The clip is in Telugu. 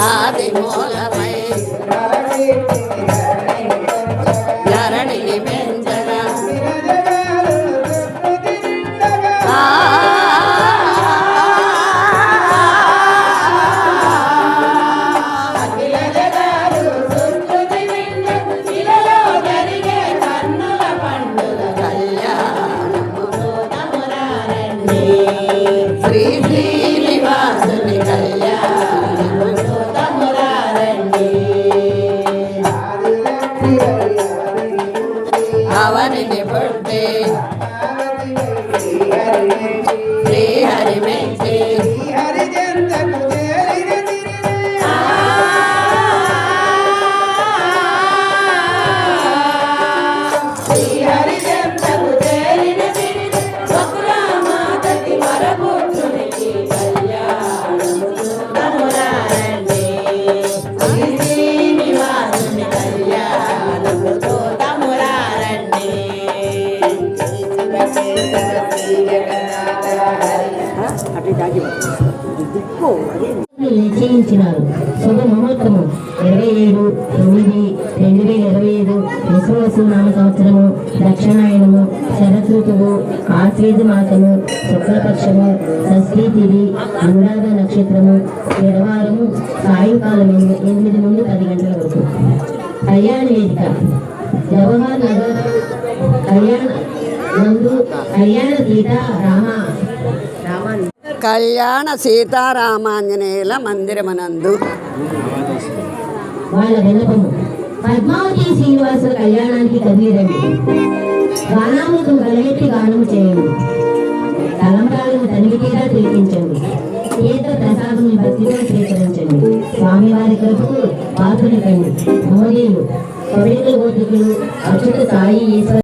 ఆది మూలమై ధరణిని పెంచగా శ్రీ శ్రీనివాసుని కళ్యాణము తమురారండి అవనిని పుట్టి శ్రీహరి మెచ్చి నిశ్చయించినారు. శుభ ముహూర్తము 27/9/2025 విశ్వవసు నామ సంవత్సరము, దక్షిణాయనము, శరతృతువు, ఆశ్వేజ మాసము, శుక్లపక్షము, షష్ఠీ తిథి, అనురాధ నక్షత్రము, శనివారము సాయంకాలం 8 నుండి 10 గంటల వరకు. కళ్యాణ వేదిక జవహర్ నగర్ కళ్యాణ సీతారామాంజనేయుల మందిరమనందు వాళ్ళ విన్నపము. పద్మావతి శ్రీనివాసుల కళ్యాణానికి కదిలిరండి. గానాముతో గలెట్టి గానము చేయండి. తలంబ్రాలను తనివితీరా తిరిగించండి. తీర్థ ప్రసాదం భక్తితో స్వీకరించండి. స్వామివారి కృపకు పాత్రలు కండి. మోదీలు కొడుకులు గోత్రికులు అచ్యుత సాయి ఈశ్వర